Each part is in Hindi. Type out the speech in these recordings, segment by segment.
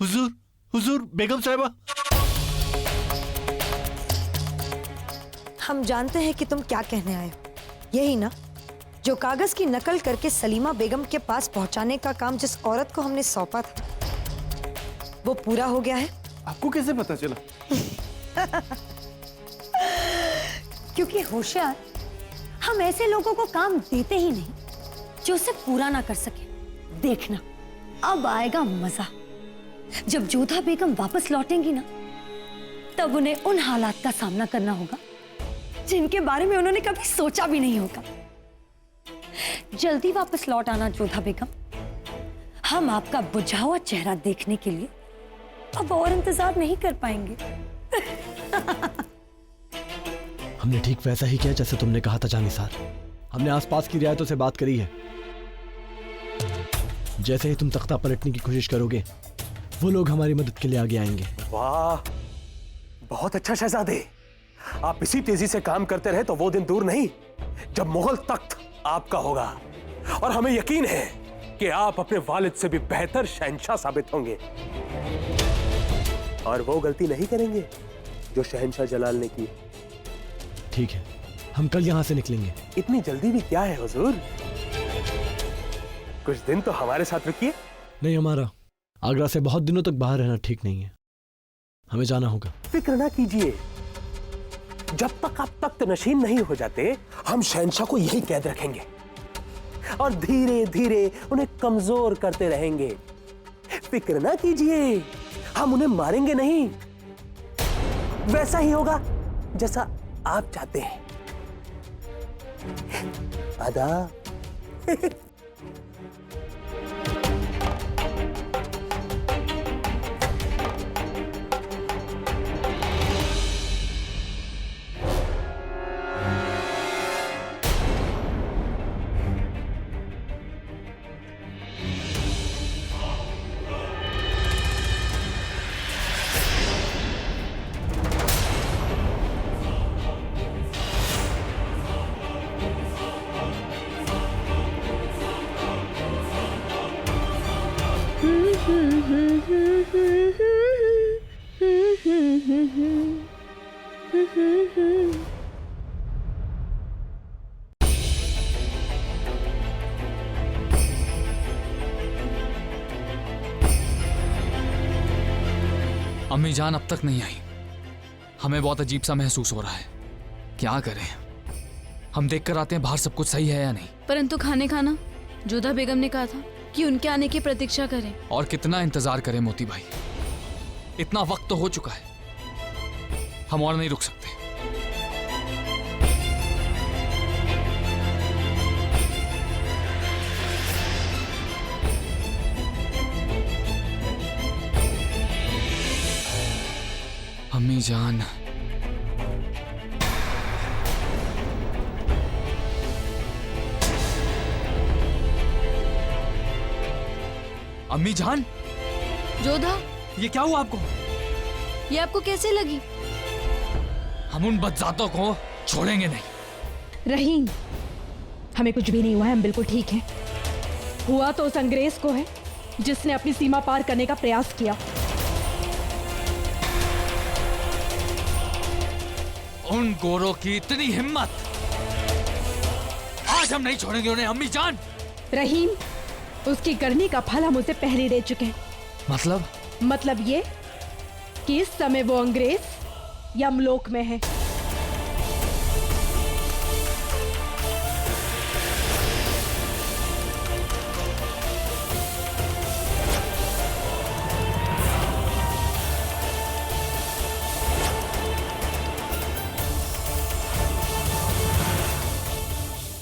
हुजूर, हुजूर, बेगम साहिबा। हम जानते हैं कि तुम क्या कहने आए हो। यही ना, जो कागज की नकल करके सलीमा बेगम के पास पहुंचाने का काम जिस औरत को हमने सौंपा था, वो पूरा हो गया है। आपको कैसे पता चला? क्योंकि होशियार, हम ऐसे लोगों को काम देते ही नहीं जो उसे पूरा ना कर सके। देखना, अब आएगा मजा। जब जोधा बेगम वापस लौटेंगी ना, तब उन्हें उन हालात का सामना करना होगा जिनके बारे में उन्होंने कभी सोचा भी नहीं होगा। जल्दी वापस लौट आना जोधा बेगम। हम आपका बुझा हुआ चेहरा देखने के लिए अब और इंतजार नहीं कर पाएंगे। हमने ठीक वैसा ही किया जैसे तुमने कहा था जानिसार। हमने आसपास की रियायतों से बात करी है। जैसे ही तुम तख्ता पलटने की कोशिश करोगे, वो लोग हमारी मदद के लिए आगे आएंगे। वाह, बहुत अच्छा शहजादे। आप इसी तेजी से काम करते रहे तो वो दिन दूर नहीं जब मुगल तख्त आपका होगा। और हमें यकीन है कि आप अपने वालिद से भी बेहतर शहंशाह साबित होंगे और वो गलती नहीं करेंगे जो शहंशाह जलाल ने की। ठीक है, हम कल यहां से निकलेंगे। इतनी जल्दी भी क्या है हुजूर? कुछ दिन तो हमारे साथ रुकिए। नहीं, हमारा आगरा से बहुत दिनों तक बाहर रहना ठीक नहीं है। हमें जाना होगा। फिक्र ना कीजिए, जब तक आप तख्त नशीन नहीं हो जाते, हम शहंशाह को यही कैद रखेंगे और धीरे धीरे उन्हें कमजोर करते रहेंगे। फिक्र ना कीजिए, हम उन्हें मारेंगे नहीं। वैसा ही होगा जैसा आप चाहते हैं। आदा। अम्मी जान अब तक नहीं आई। हमें बहुत अजीब सा महसूस हो रहा है। क्या करें? हम देख कर आते हैं बाहर सब कुछ सही है या नहीं। परंतु खाने खाना, जोधा बेगम ने कहा था कि उनके आने की प्रतीक्षा करें। और कितना इंतजार करें मोती भाई? इतना वक्त तो हो चुका है, हम और नहीं रुक सकते। अम्मी जान, अम्मी जान। जोधा, ये क्या हुआ आपको? ये आपको कैसे लगी? हम उन बदजातों को छोड़ेंगे नहीं। रहीम, हमें कुछ भी नहीं हुआ है, हम बिल्कुल ठीक हैं। हुआ तो उस अंग्रेज को है जिसने अपनी सीमा पार करने का प्रयास किया। उन गोरों की इतनी हिम्मत! आज हम नहीं छोड़ेंगे उन्हें अम्मी जान। रहीम, उसकी करनी का फल हम उसे पहले दे चुके हैं। मतलब ये कि इस समय वो अंग्रेज यमलोक में है।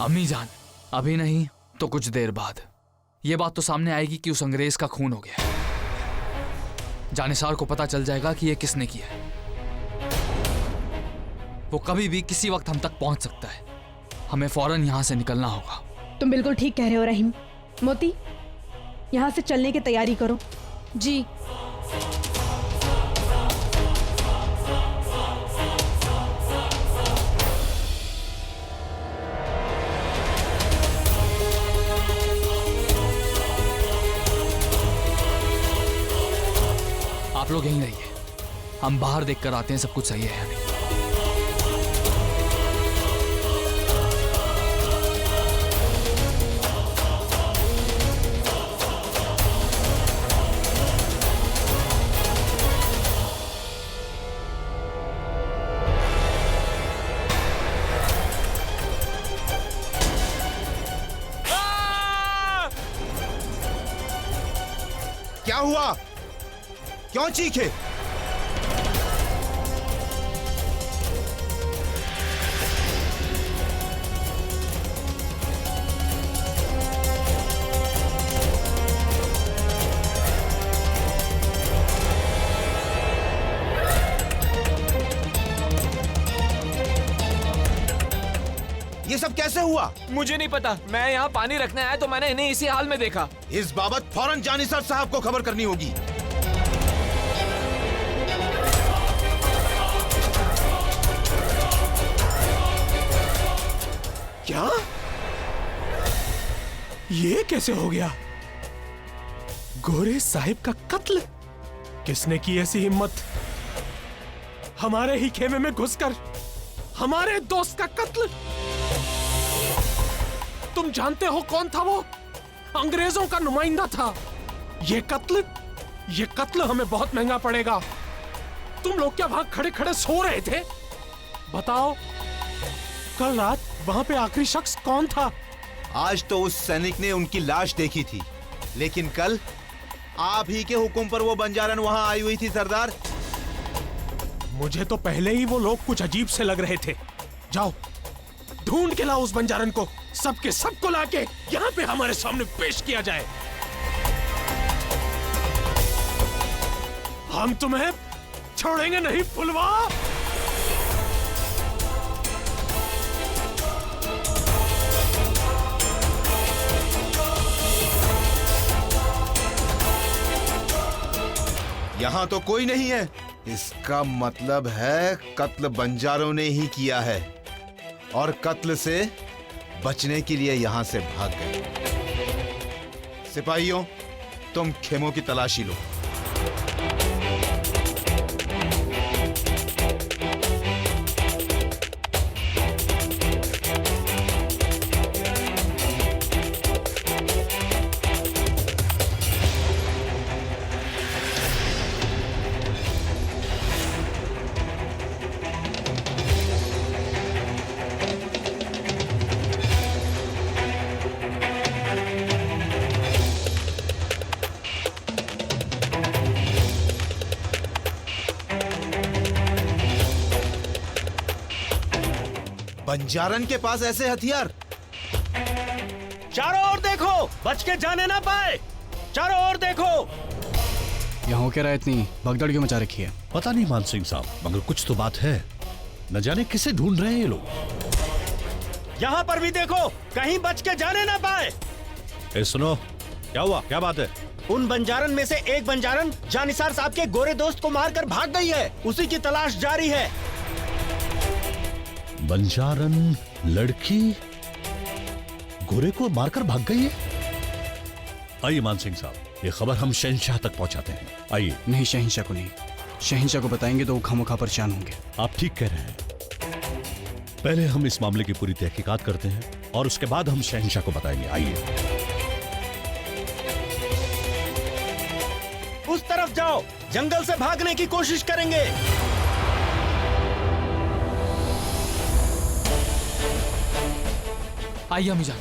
अम्मी जान, अभी नहीं तो कुछ देर बाद ये बात तो सामने आएगी कि उस अंग्रेज का खून हो गया। जानिसार को पता चल जाएगा कि ये किसने किया है। वो कभी भी किसी वक्त हम तक पहुंच सकता है। हमें फौरन यहां से निकलना होगा। तुम बिल्कुल ठीक कह रहे हो रहीम। मोती, यहां से चलने की तैयारी करो। जी। आप लोग यहीं रहिए, हम बाहर देख कर आते हैं सब कुछ सही है या नहीं। क्या हुआ? क्यों चीखे? ये सब कैसे हुआ? मुझे नहीं पता, मैं यहाँ पानी रखने आया तो मैंने इन्हें इसी हाल में देखा। इस बाबत फौरन जानिसार साहब को खबर करनी होगी। क्या? ये कैसे हो गया? गोरे साहिब का कत्ल? किसने की ऐसी हिम्मत? हमारे ही खेमे में घुसकर हमारे दोस्त का कत्ल? तुम जानते हो कौन था वो? अंग्रेजों का नुमाइंदा था। ये कत्ल हमें बहुत महंगा पड़ेगा। तुम लोग क्या वहां खड़े खड़े सो रहे थे? बताओ, कल रात वहां पे आखिरी शख्स कौन था? आज तो उस सैनिक ने उनकी लाश देखी थी, लेकिन कल आप ही के हुक्म पर वो बंजारन वहां आई हुई थी सरदार। मुझे तो पहले ही वो लोग कुछ अजीब से लग रहे थे। जाओ, ढूंढ के लाओ उस बंजारन को, सबके सबको लाके यहाँ पे हमारे सामने पेश किया जाए। हम तुम्हें छोड़ेंगे नहीं फुलवा। यहाँ तो कोई नहीं है। इसका मतलब है कत्ल बंजारों ने ही किया है और कत्ल से बचने के लिए यहाँ से भाग गए। सिपाहियों, तुम खेमों की तलाशी लो। बंजारन के पास ऐसे हथियार? चारों ओर देखो, बच के जाने ना पाए। चारों ओर देखो। यहाँ हो क्या रहा है? इतनी भगदड़ क्यों मचा रखी है? पता नहीं मान सिंह साहब, मगर कुछ तो बात है। न जाने किसे ढूंढ रहे हैं ये लोग। यहाँ पर भी देखो, कहीं बच के जाने ना पाए। ए सुनो, क्या हुआ? क्या बात है? उन बंजारन में से एक बंजारन जानिसार साहब के गोरे दोस्त को मारकर भाग गई है। उसी की तलाश जारी है। बंजारन लड़की गोरे को मारकर भाग गई है? आइए मान सिंह साहब, ये खबर हम शहंशाह तक पहुंचाते हैं। आइए। नहीं, शहंशाह को नहीं। शहंशाह को बताएंगे तो वो खामोखा परेशान होंगे। आप ठीक कह रहे हैं। पहले हम इस मामले की पूरी तहकीकात करते हैं और उसके बाद हम शहंशाह को बताएंगे। आइए। उस तरफ जाओ, जंगल से भागने की कोशिश करेंगे। आइए अम्मी जान।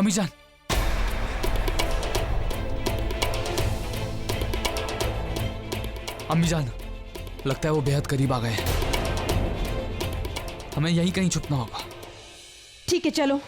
अम्मी जान, अम्मी जान, लगता है वो बेहद करीब आ गए हैं। हमें यहीं कहीं छुपना होगा। ठीक है चलो।